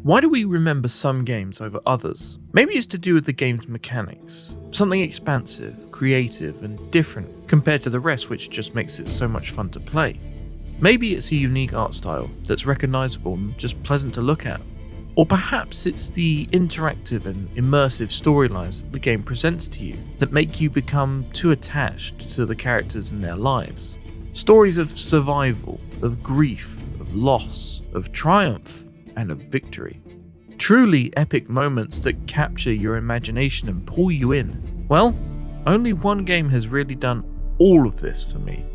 Why do we remember some games over others? Maybe it's to do with the game's mechanics. Something expansive, creative, and different compared to the rest, which just makes it so much fun to play. Maybe it's a unique art style that's recognizable and just pleasant to look at. Or perhaps it's the interactive and immersive storylines that the game presents to you that make you become too attached to the characters and their lives. Stories of survival, of grief, of loss, of triumph, and of victory. Truly epic moments that capture your imagination and pull you in. Well, only one game has really done all of this for me,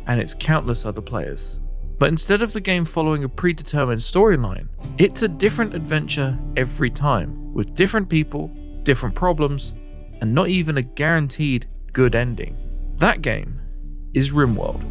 and it's countless other players. But instead of the game following a predetermined storyline, it's a different adventure every time, with different people, different problems, and not even a guaranteed good ending. That game is RimWorld.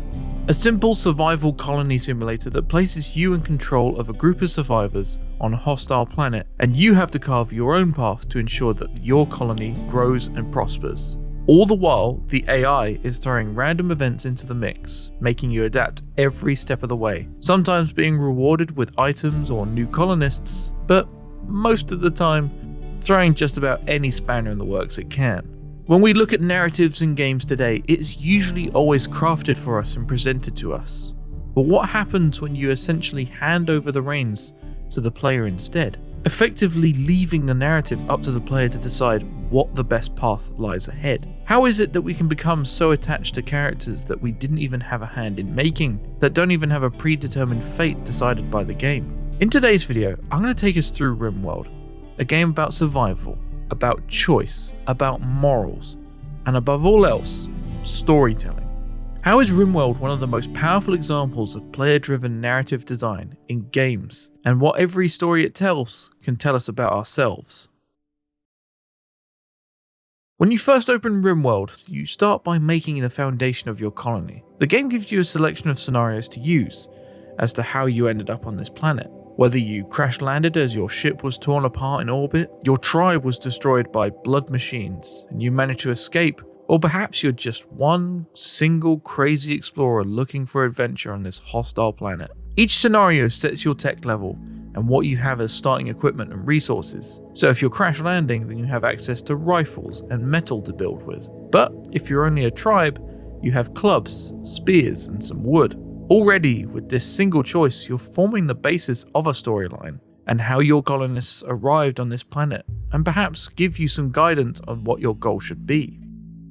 A simple survival colony simulator that places you in control of a group of survivors on a hostile planet, and you have to carve your own path to ensure that your colony grows and prospers. All the while, the AI is throwing random events into the mix, making you adapt every step of the way, sometimes being rewarded with items or new colonists, but most of the time, throwing just about any spanner in the works it can. When we look at narratives in games today, it's usually always crafted for us and presented to us. But what happens when you essentially hand over the reins to the player instead, effectively leaving the narrative up to the player to decide what the best path lies ahead? How is it that we can become so attached to characters that we didn't even have a hand in making, that don't even have a predetermined fate decided by the game? In today's video, I'm going to take us through RimWorld, a game about survival, about choice, about morals, and above all else, storytelling. How is RimWorld one of the most powerful examples of player-driven narrative design in games, and what every story it tells can tell us about ourselves? When you first open RimWorld, you start by making the foundation of your colony. The game gives you a selection of scenarios to use as to how you ended up on this planet. Whether you crash landed as your ship was torn apart in orbit, your tribe was destroyed by blood machines, and you managed to escape, or perhaps you're just one single crazy explorer looking for adventure on this hostile planet. Each scenario sets your tech level and what you have as starting equipment and resources. So if you're crash landing, then you have access to rifles and metal to build with. But if you're only a tribe, you have clubs, spears, and some wood. Already, with this single choice, you're forming the basis of a storyline and how your colonists arrived on this planet, and perhaps give you some guidance on what your goal should be.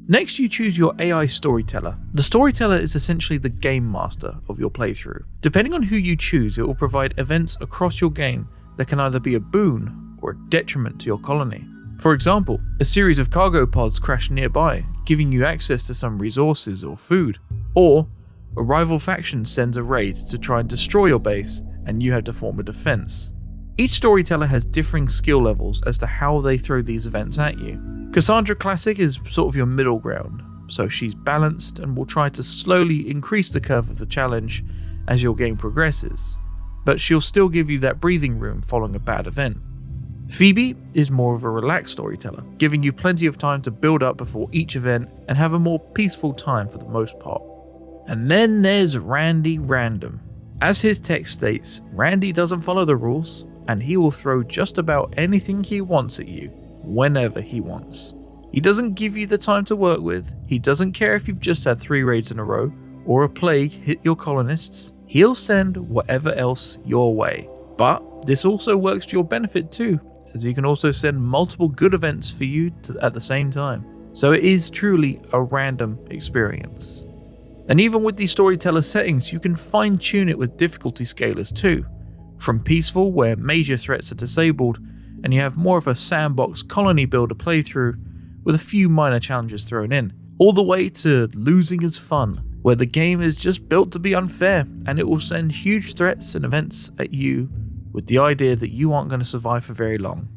Next, you choose your AI storyteller. The storyteller is essentially the game master of your playthrough. Depending on who you choose, it will provide events across your game that can either be a boon or a detriment to your colony. For example, a series of cargo pods crash nearby, giving you access to some resources or food, or a rival faction sends a raid to try and destroy your base, and you have to form a defense. Each storyteller has differing skill levels as to how they throw these events at you. Cassandra Classic is sort of your middle ground, so she's balanced and will try to slowly increase the curve of the challenge as your game progresses, but she'll still give you that breathing room following a bad event. Phoebe is more of a relaxed storyteller, giving you plenty of time to build up before each event and have a more peaceful time for the most part. And then there's Randy Random. As his text states, Randy doesn't follow the rules, and he will throw just about anything he wants at you, whenever he wants. He doesn't give you the time to work with, he doesn't care if you've just had 3 raids in a row, or a plague hit your colonists, he'll send whatever else your way. But this also works to your benefit too, as he can also send multiple good events for you at the same time. So it is truly a random experience. And even with these storyteller settings, you can fine-tune it with difficulty scalars too. From peaceful, where major threats are disabled, and you have more of a sandbox colony builder playthrough with a few minor challenges thrown in, all the way to losing is fun, where the game is just built to be unfair, and it will send huge threats and events at you with the idea that you aren't going to survive for very long.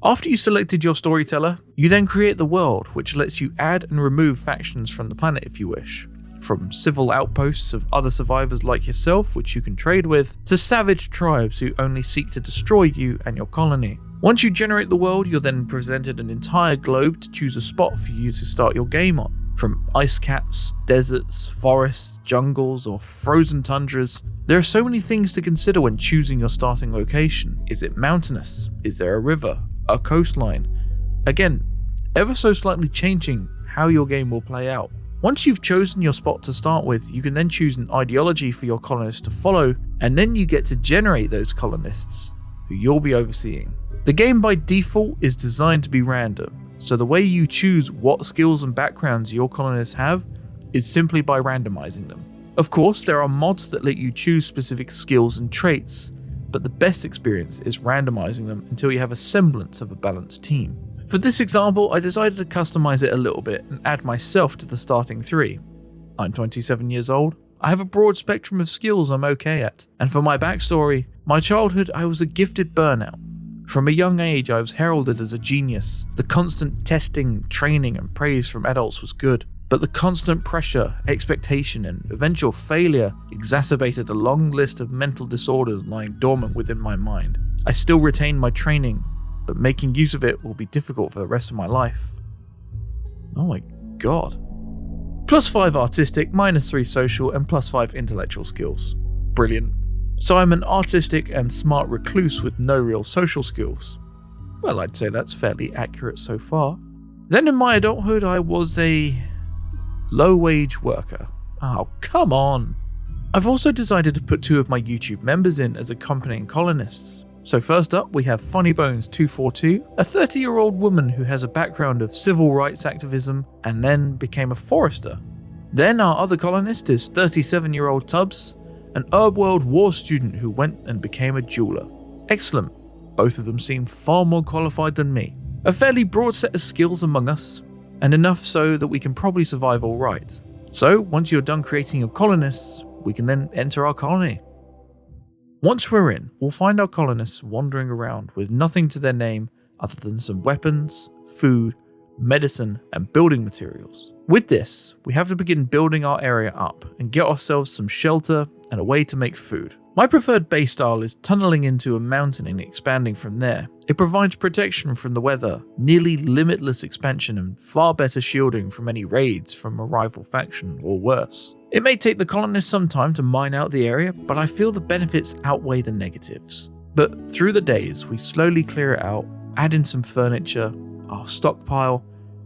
After you selected your storyteller, you then create the world, which lets you add and remove factions from the planet if you wish. From civil outposts of other survivors like yourself, which you can trade with, to savage tribes who only seek to destroy you and your colony. Once you generate the world, you're then presented an entire globe to choose a spot for you to start your game on. From ice caps, deserts, forests, jungles, or frozen tundras, there are so many things to consider when choosing your starting location. Is it mountainous? Is there a river? A coastline? Again, ever so slightly changing how your game will play out. Once you've chosen your spot to start with, you can then choose an ideology for your colonists to follow, and then you get to generate those colonists, who you'll be overseeing. The game by default is designed to be random, so the way you choose what skills and backgrounds your colonists have is simply by randomizing them. Of course, there are mods that let you choose specific skills and traits, but the best experience is randomizing them until you have a semblance of a balanced team. For this example, I decided to customize it a little bit and add myself to the starting 3. I'm 27 years old, I have a broad spectrum of skills I'm okay at, and for my backstory, my childhood I was a gifted burnout. From a young age I was heralded as a genius. The constant testing, training and praise from adults was good, but the constant pressure, expectation and eventual failure exacerbated a long list of mental disorders lying dormant within my mind. I still retain my training, but making use of it will be difficult for the rest of my life. Oh my god. +5 artistic, -3 social and +5 intellectual skills. Brilliant. So I'm an artistic and smart recluse with no real social skills. Well, I'd say that's fairly accurate so far. Then in my adulthood I was a low-wage worker. Oh, come on. I've also decided to put 2 of my YouTube members in as accompanying colonists. So first up we have Funnybones242, a 30-year-old woman who has a background of civil rights activism and then became a forester. Then our other colonist is 37-year-old Tubbs, an RimWorld war student who went and became a jeweler. Excellent. Both of them seem far more qualified than me. A fairly broad set of skills among us, and enough so that we can probably survive alright. So once you're done creating your colonists, we can then enter our colony. Once we're in, we'll find our colonists wandering around with nothing to their name other than some weapons, food, medicine, and building materials. With this, we have to begin building our area up and get ourselves some shelter and a way to make food. My preferred base style is tunneling into a mountain and expanding from there. It provides protection from the weather, nearly limitless expansion, and far better shielding from any raids from a rival faction or worse. It may take the colonists some time to mine out the area, but I feel the benefits outweigh the negatives. But through the days, we slowly clear it out, add in some furniture, our stockpile,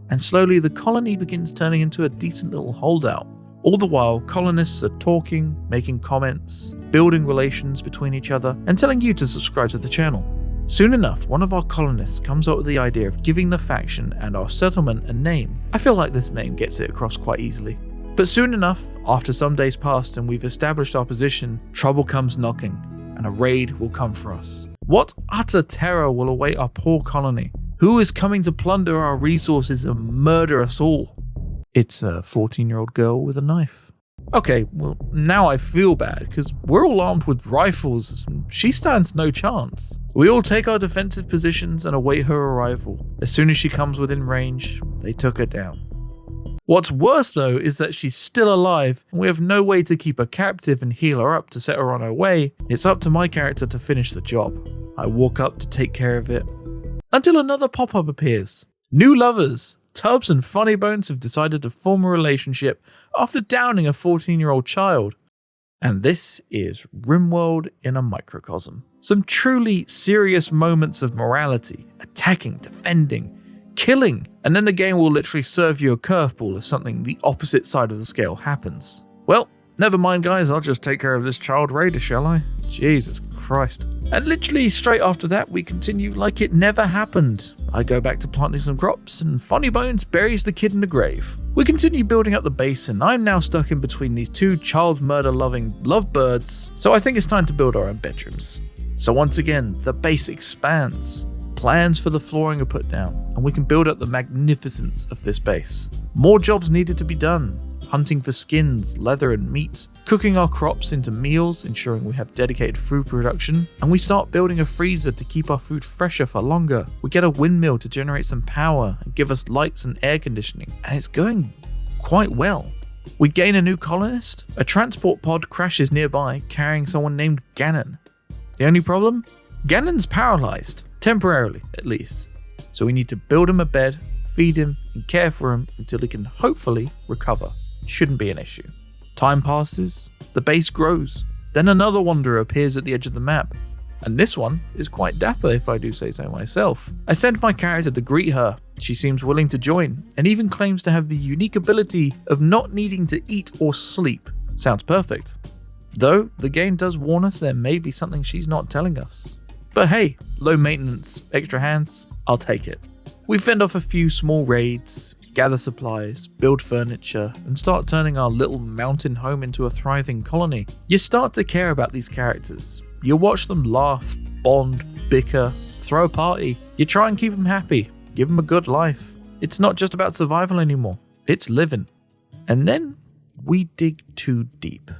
and slowly the colony begins turning into a decent little holdout. All the while, colonists are talking, making comments, building relations between each other, and telling you to subscribe to the channel. Soon enough, one of our colonists comes up with the idea of giving the faction and our settlement a name. I feel like this name gets it across quite easily. But soon enough, after some days passed and we've established our position, trouble comes knocking, and a raid will come for us. What utter terror will await our poor colony? Who is coming to plunder our resources and murder us all? It's a 14-year-old girl with a knife. Okay, well, now I feel bad, because we're all armed with rifles, and she stands no chance. We all take our defensive positions and await her arrival. As soon as she comes within range, they took her down. What's worse though is that she's still alive, and we have no way to keep her captive and heal her up to set her on her way. It's up to my character to finish the job. I walk up to take care of it, until another pop-up appears. New lovers! Tubbs and Funnybones have decided to form a relationship after downing a 14-year-old child. And this is RimWorld in a microcosm. Some truly serious moments of morality, attacking, defending, killing, and then the game will literally serve you a curveball if something the opposite side of the scale happens. Well, never mind guys, I'll just take care of this child raider, shall I? Jesus Christ. And literally straight after that, we continue like it never happened. I go back to planting some crops, and Funnybones buries the kid in the grave. We continue building up the base, and I'm now stuck in between these 2 child murder loving lovebirds, so I think it's time to build our own bedrooms. So once again, the base expands. Plans for the flooring are put down, and we can build up the magnificence of this base. More jobs needed to be done. Hunting for skins, leather and meat, cooking our crops into meals, ensuring we have dedicated food production, and we start building a freezer to keep our food fresher for longer. We get a windmill to generate some power and give us lights and air conditioning, and it's going quite well. We gain a new colonist. A transport pod crashes nearby, carrying someone named Gannon. The only problem? Gannon's paralyzed, temporarily at least, so we need to build him a bed, feed him and care for him until he can hopefully recover. Shouldn't be an issue. Time passes, the base grows, then another wanderer appears at the edge of the map. And this one is quite dapper if I do say so myself. I send my character to greet her. She seems willing to join, and even claims to have the unique ability of not needing to eat or sleep. Sounds perfect. Though, the game does warn us there may be something she's not telling us. But hey, low maintenance, extra hands, I'll take it. We fend off a few small raids, gather supplies, build furniture, and start turning our little mountain home into a thriving colony. You start to care about these characters. You watch them laugh, bond, bicker, throw a party. You try and keep them happy, give them a good life. It's not just about survival anymore, it's living. And then we dig too deep.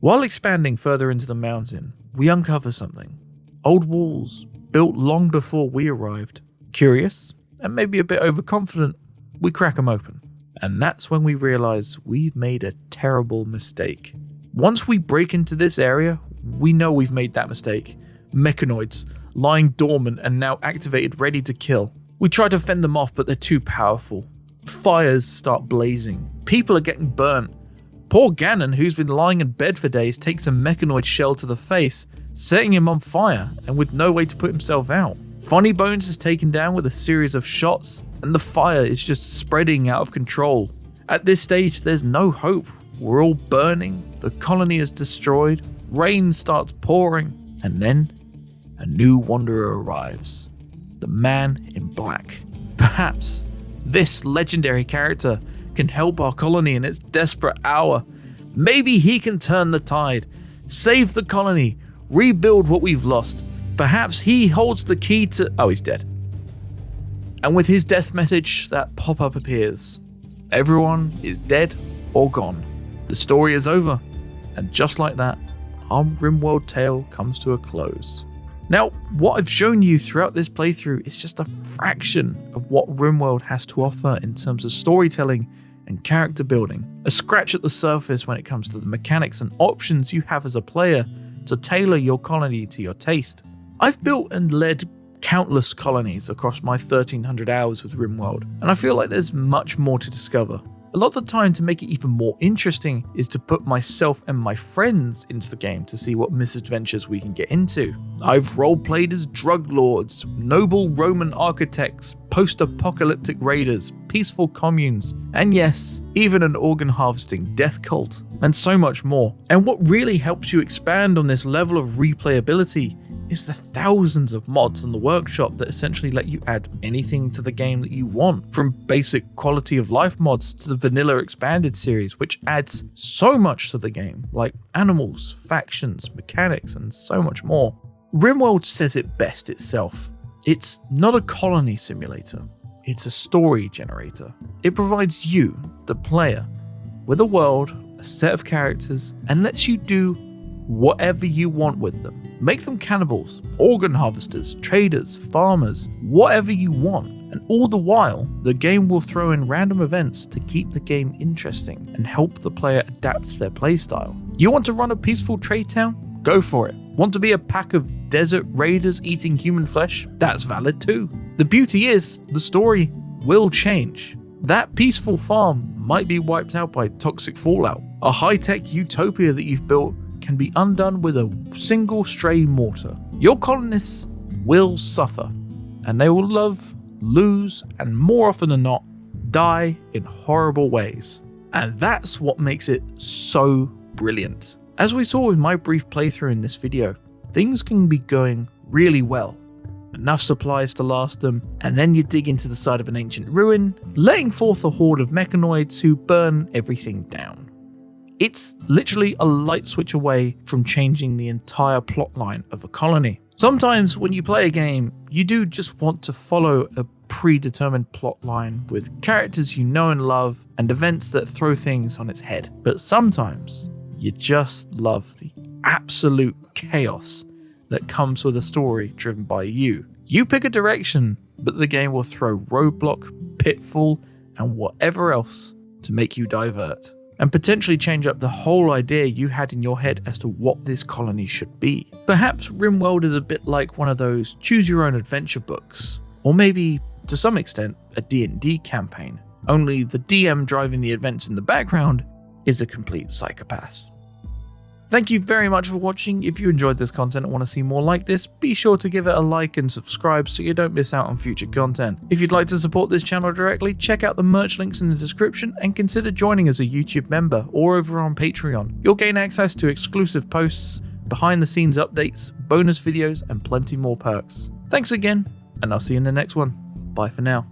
While expanding further into the mountain, we uncover something. Old walls, built long before we arrived. Curious, and maybe a bit overconfident, we crack them open. And that's when we realize we've made a terrible mistake. Once we break into this area, we know we've made that mistake. Mechanoids, lying dormant and now activated ready to kill. We try to fend them off, but they're too powerful. Fires start blazing. People are getting burnt. Poor Ganon, who's been lying in bed for days, takes a mechanoid shell to the face, setting him on fire and with no way to put himself out. Funny Bones is taken down with a series of shots, and the fire is just spreading out of control. At this stage, there's no hope. We're all burning, the colony is destroyed, rain starts pouring, and then a new wanderer arrives. The man in black. Perhaps this legendary character can help our colony in its desperate hour. Maybe he can turn the tide, save the colony, rebuild what we've lost. Perhaps he holds the key to... Oh, he's dead. And with his death message, that pop-up appears. Everyone is dead or gone. The story is over. And just like that, our RimWorld tale comes to a close. Now, what I've shown you throughout this playthrough is just a fraction of what RimWorld has to offer in terms of storytelling and character building. A scratch at the surface when it comes to the mechanics and options you have as a player to tailor your colony to your taste. I've built and led countless colonies across my 1300 hours with RimWorld, and I feel like there's much more to discover. A lot of the time, to make it even more interesting is to put myself and my friends into the game to see what misadventures we can get into. I've roleplayed as drug lords, noble Roman architects, post-apocalyptic raiders, peaceful communes, and yes, even an organ harvesting death cult, and so much more. And what really helps you expand on this level of replayability is the thousands of mods in the workshop that essentially let you add anything to the game that you want, from basic quality of life mods to the vanilla expanded series, which adds so much to the game, like animals, factions, mechanics, and so much more. RimWorld says it best itself. It's not a colony simulator, it's a story generator. It provides you, the player, with a world, a set of characters, and lets you do whatever you want with them. Make them cannibals, organ harvesters, traders, farmers, whatever you want. And all the while, the game will throw in random events to keep the game interesting and help the player adapt to their playstyle. You want to run a peaceful trade town? Go for it. Want to be a pack of desert raiders eating human flesh? That's valid too. The beauty is, the story will change. That peaceful farm might be wiped out by toxic fallout. A high-tech utopia that you've built can be undone with a single stray mortar. Your colonists will suffer, and they will love, lose, and more often than not, die in horrible ways. And that's what makes it so brilliant. As we saw with my brief playthrough in this video, things can be going really well. Enough supplies to last them, and then you dig into the side of an ancient ruin, letting forth a horde of mechanoids who burn everything down. It's literally a light switch away from changing the entire plotline of a colony. Sometimes when you play a game, you do just want to follow a predetermined plotline with characters you know and love and events that throw things on its head. But sometimes you just love the absolute chaos that comes with a story driven by you. You pick a direction, but the game will throw roadblock, pitfall, and whatever else to make you divert, and potentially change up the whole idea you had in your head as to what this colony should be. Perhaps RimWorld is a bit like one of those choose your own adventure books, or maybe to some extent, a D&D campaign. Only the DM driving the events in the background is a complete psychopath. Thank you very much for watching. If you enjoyed this content and want to see more like this, be sure to give it a like and subscribe so you don't miss out on future content. If you'd like to support this channel directly, check out the merch links in the description and consider joining as a YouTube member or over on Patreon. You'll gain access to exclusive posts, behind the scenes updates, bonus videos, and plenty more perks. Thanks again, and I'll see you in the next one. Bye for now.